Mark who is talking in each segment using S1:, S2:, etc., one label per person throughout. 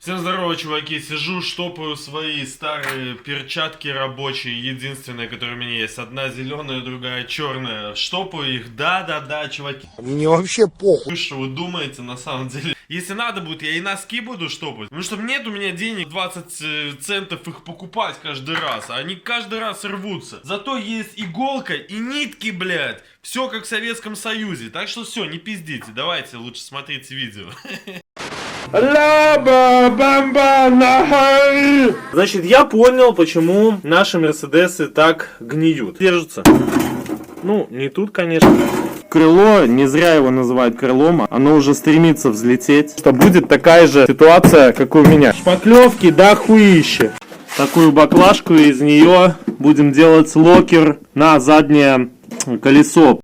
S1: Всем здорово, чуваки. Сижу, штопаю свои старые перчатки рабочие, единственные, которые у меня есть. Одна зеленая, другая черная. Штопаю их, да, чуваки.
S2: Мне вообще похуй.
S1: Что вы думаете, на самом деле? Если надо будет, я и носки буду штопать. Потому что нет у меня денег 20 центов их покупать каждый раз. Они каждый раз рвутся. Зато есть иголка и нитки, блядь. Все как в Советском Союзе. Так что все, не пиздите. Давайте лучше смотрите видео. Значит, я понял, почему наши Мерседесы так гниют. Держатся. Ну, не тут, конечно. Крыло, не зря его называют крылом, оно уже стремится взлететь. Что будет такая же ситуация, как у меня. Шпаклевки, да хуище. Такую баклажку, из нее будем делать локер на заднее колесо.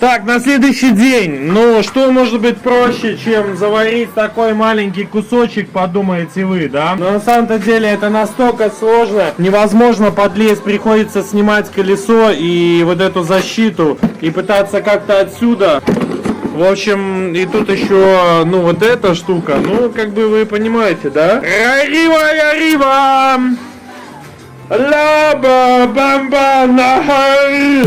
S1: Так, на следующий день. Ну, что может быть проще, чем заварить такой маленький кусочек, подумаете вы, да? Но на самом-то деле это настолько сложно. Невозможно подлезть, приходится снимать колесо и вот эту защиту. И пытаться как-то отсюда. В общем, и тут еще, ну, вот эта штука. Ну, как бы вы понимаете, да? Рива! Лаба бамба нахай!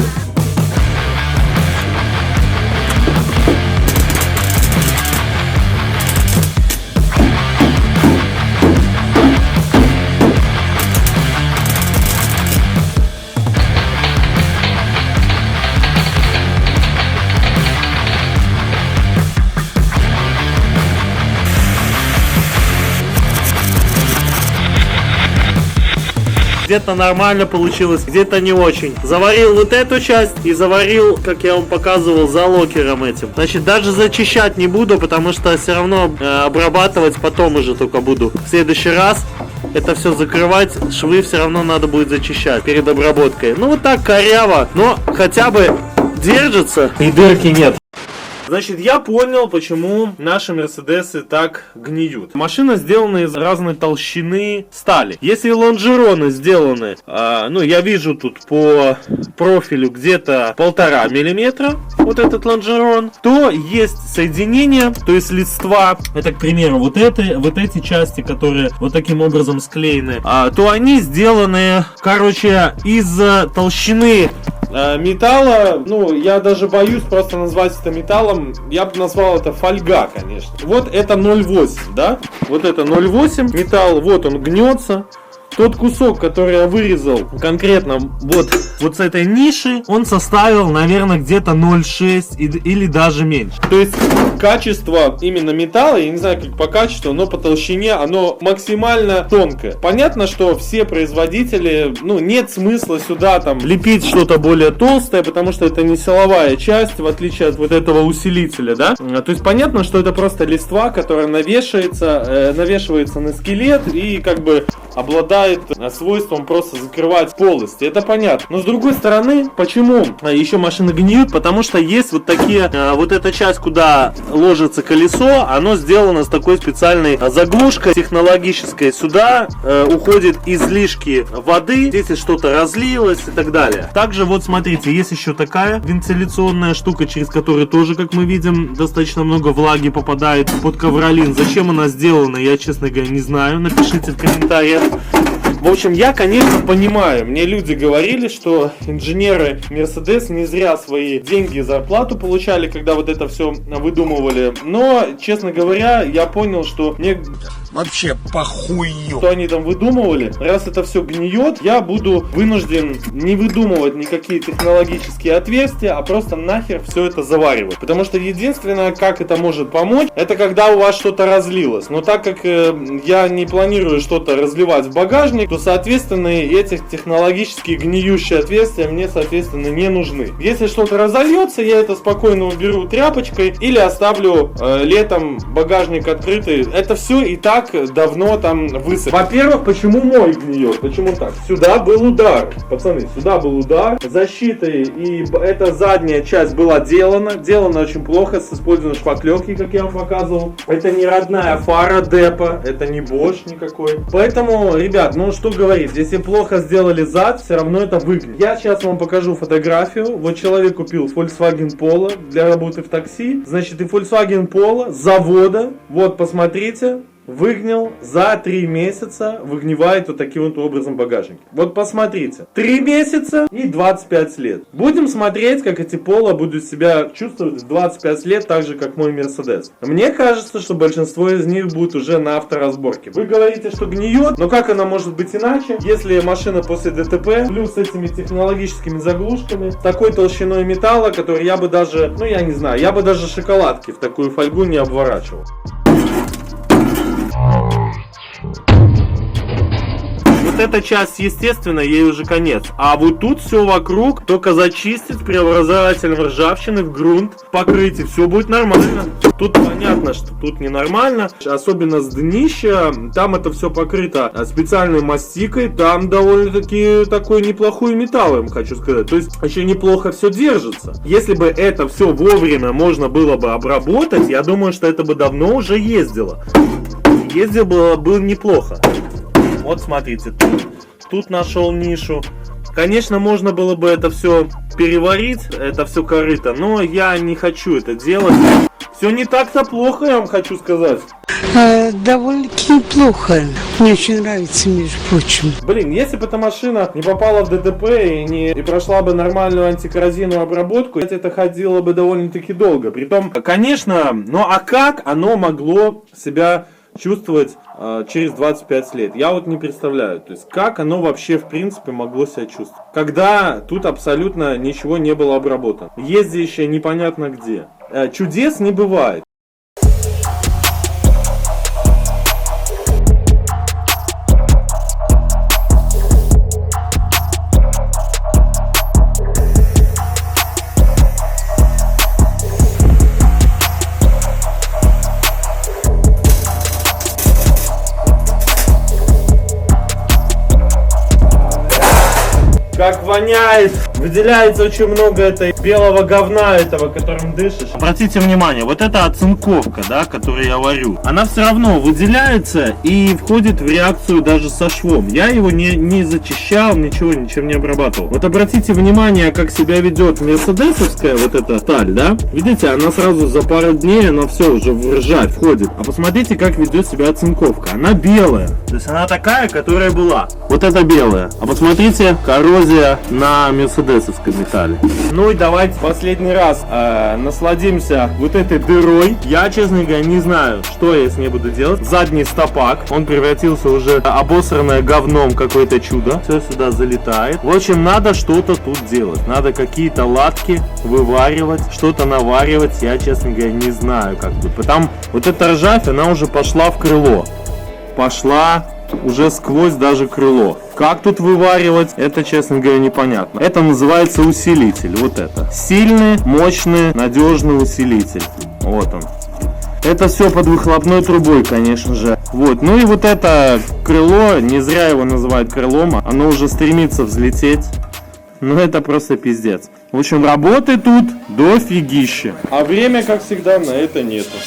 S1: Где-то нормально получилось, где-то не очень. Заварил вот эту часть и заварил, как я вам показывал, за локером этим. Значит, даже зачищать не буду, потому что все равно обрабатывать потом уже только буду. В следующий раз это все закрывать, швы все равно надо будет зачищать перед обработкой. Ну вот так коряво, но хотя бы держится и дырки нет. Значит, я понял, почему наши Мерседесы так гниют. Машина сделана из разной толщины стали. Если лонжероны сделаны, ну, я вижу тут по профилю где-то 1,5 миллиметра, вот этот лонжерон, то есть соединение, то есть листва, это, к примеру, вот эти части, которые вот таким образом склеены, то они сделаны, короче, из толщины металла, ну, я даже боюсь просто назвать это металлом, я бы назвал это фольга, конечно. Вот это 0,8, да? Вот это 0,8 металл, вот он гнется. Тот кусок, который я вырезал конкретно вот с этой ниши, он составил, наверное, где-то 0,6 или даже меньше. То есть качество именно металла, я не знаю как по качеству, но по толщине оно максимально тонкое. Понятно, что все производители, ну, нет смысла сюда там лепить что-то более толстое, потому что это не силовая часть, в отличие от вот этого усилителя, да? То есть понятно, что это просто листва, которая навешивается на скелет и как бы обладает свойством просто закрывать полости. Это понятно. Но с другой стороны, почему еще машины гниют? Потому что есть вот такие, вот эта часть, куда ложится колесо, оно сделано с такой специальной заглушкой технологической. Сюда уходит излишки воды, здесь что-то разлилось и так далее. Также вот смотрите, есть еще такая вентиляционная штука, через которую тоже, как мы видим, достаточно много влаги попадает под ковролин. Зачем она сделана, я, честно говоря, не знаю. Напишите в комментариях. В общем, я, конечно, понимаю, мне люди говорили, что инженеры Mercedes не зря свои деньги и зарплату получали, когда вот это все выдумывали. Но, честно говоря, я понял, что мне
S2: Вообще похую.
S1: что они там выдумывали. Раз это все гниет, я буду вынужден не выдумывать никакие технологические отверстия, а просто нахер все это заваривать. Потому что единственное, как это может помочь, это когда у вас что-то разлилось. Но так как я не планирую что-то разливать в багажник, то, соответственно, эти технологические гниющие отверстия мне, соответственно, не нужны. Если что-то разольется, я это спокойно уберу тряпочкой или оставлю летом багажник открытый. Это все и так давно там высох. Во-первых, почему мой гниет? Почему так? Сюда был удар, пацаны, сюда был удар защитой, и эта задняя часть была делана очень плохо с использованием шпаклевки, как я вам показывал. Это не родная фара Депо, это не Bosch никакой. Поэтому, ребят, ну что говорить, если плохо сделали зад, все равно это выглядит. Я сейчас вам покажу фотографию. Вот человек купил Volkswagen Polo для работы в такси. Значит, и Volkswagen Polo с завода. Вот, посмотрите.
S3: выгнил за 3 месяца, выгнивает вот таким вот образом багажник. Вот посмотрите, 3 месяца и 25 лет. Будем смотреть, как эти Polo будут себя чувствовать в 25 лет, так же, как мой Мерседес. Мне кажется, что большинство из них будут уже на авторазборке. Вы говорите, что гниет, но как она может быть иначе, если машина после ДТП, плюс с этими технологическими заглушками, такой толщиной металла, который я бы даже, ну я не знаю, я бы даже шоколадки в такую фольгу не обворачивал.
S1: Вот эта часть, естественно, ей уже конец. А вот тут все вокруг только зачистить преобразователем ржавчины в грунт, покрыть, и все будет нормально. Тут понятно, что тут ненормально, особенно с днища, там это все покрыто специальной мастикой, там довольно-таки такой неплохой металл, я вам хочу сказать. То есть еще неплохо все держится. Если бы это все вовремя можно было бы обработать, я думаю, что это бы давно уже ездило. Ездил бы неплохо. Вот смотрите, тут нашел нишу. Конечно, можно было бы это все переварить, это все корыто, но я не хочу это делать. Все не так-то плохо, я вам хочу сказать.
S4: Довольно-таки неплохо. Мне очень нравится, между прочим.
S3: Блин, если бы эта машина не попала в ДТП и прошла бы нормальную антикоррозийную обработку, это ходило бы довольно-таки долго. Притом, конечно, ну а как оно могло себя чувствовать через 25 лет? Я вот не представляю. То есть, как оно вообще, в принципе, могло себя чувствовать? Когда тут абсолютно ничего не было обработано. Ездящее непонятно где. Чудес не бывает. Как воняет! Выделяется очень много этой белого говна этого, которым дышишь. Обратите внимание, вот эта оцинковка, да, которую я варю, она все равно выделяется и входит в реакцию даже со швом. Я его не зачищал, ничем не обрабатывал. Вот обратите внимание, как себя ведет мерседесовская вот эта сталь, да? Видите, она сразу за пару дней, она все уже в ржавь входит. А посмотрите, как ведет себя оцинковка. Она белая. То есть она такая, которая была. Вот это белая. А посмотрите, коррозия на мерседесовском металле. Ну и давайте последний раз насладимся вот этой дырой. Я, честно говоря, не знаю, что я с ней буду делать. Задний стопак, он превратился уже обосранное говном какое-то чудо. Все сюда залетает. В общем, надо что-то тут делать. Надо какие-то латки вываривать, что-то наваривать. Я, честно говоря, не знаю, как тут. Потому вот эта ржавь, она уже пошла в крыло. Пошла уже сквозь даже крыло. Как тут вываривать, это, честно говоря, непонятно. Это называется усилитель. Вот это. Сильный, мощный, надежный усилитель. Вот он. Это все под выхлопной трубой, конечно же. Вот. Ну и вот это крыло, не зря его называют крылом, оно уже стремится взлететь. Ну это просто пиздец. В общем, работы тут дофигища. А время, как всегда, на это нету.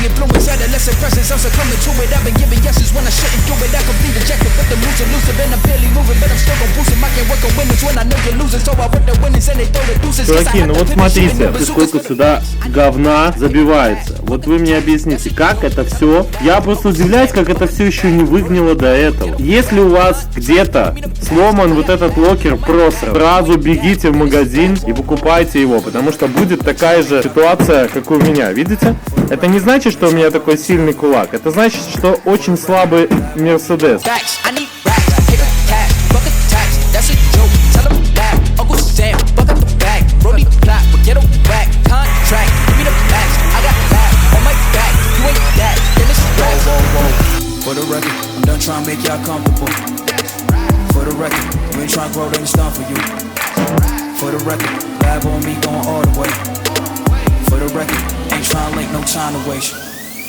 S5: Influence adolescent presence, I'm succumbing to it. I've been giving yeses when I shouldn't do it. I can be rejected, but the moves elusive, and I'm barely moving, but I'm still gon' boost 'em. I can work on winners when I know you're losing, so I work the winners and they throw the deuces.
S3: Чуваки, ну вот смотрите, сколько сюда говна забивается. Вот вы мне объясните, как это все. Я просто удивляюсь, как это все еще не выгнило до этого. Если у вас где-то сломан вот этот локер просор, сразу бегите в магазин и покупайте его, потому что будет такая же ситуация, как у меня. Видите? Это не значит, что у меня такой сильный кулак. Это значит, что очень слабый Мерседес.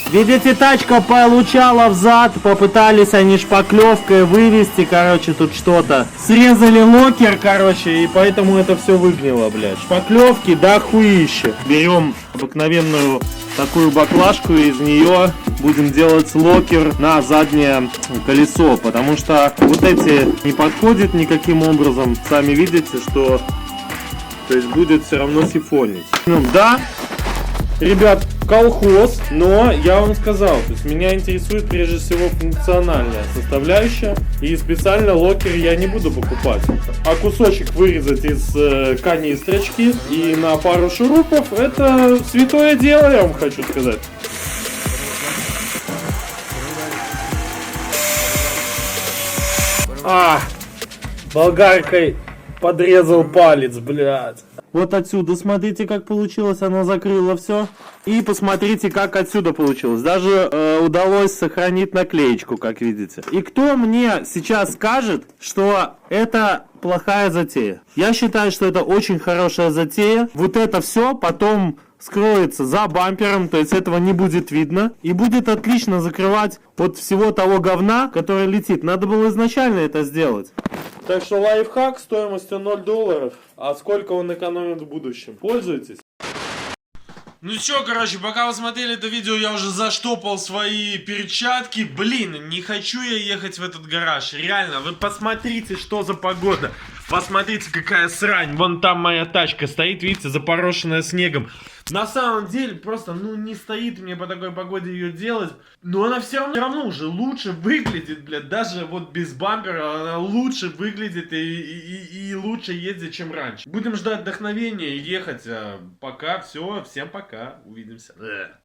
S3: Видите, тачка получала взад, попытались они шпаклевкой вывести, короче, тут что-то. Срезали локер, короче, и поэтому это все выгнило, блядь. Шпаклевки, да хуище. Берем обыкновенную такую баклажку, и из нее будем делать локер на заднее колесо, потому что вот эти не подходят никаким образом. Сами видите, что, то есть, будет все равно сифонить. Ну да, ребят, в колхоз, но я вам сказал, то есть меня интересует прежде всего функциональная составляющая, и специально локер я не буду покупать. А кусочек вырезать из канистрочки и на пару шурупов, это святое дело, я вам хочу сказать. Болгаркой подрезал палец, блядь. Вот отсюда, смотрите, как получилось, оно закрыло все. И посмотрите, как отсюда получилось. Даже удалось сохранить наклеечку, как видите. И кто мне сейчас скажет, что это плохая затея? Я считаю, что это очень хорошая затея. Вот это все потом скроется за бампером, то есть этого не будет видно. И будет отлично закрывать от всего того говна, которое летит. Надо было изначально это сделать. Так что лайфхак стоимостью $0. А сколько он экономит в будущем? Пользуйтесь.
S6: Ну чё, короче, пока вы смотрели это видео, я уже заштопал свои перчатки. Блин, не хочу я ехать в этот гараж. Реально, вы посмотрите, что за погода. Посмотрите, какая срань. Вон там моя тачка стоит, видите, запорошенная снегом. На самом деле, просто, не стоит мне по такой погоде ее делать. Но она все равно уже лучше выглядит, блядь. Даже вот без бампера она лучше выглядит и лучше ездит, чем раньше. Будем ждать вдохновения и ехать. Пока, все, всем пока. Увидимся.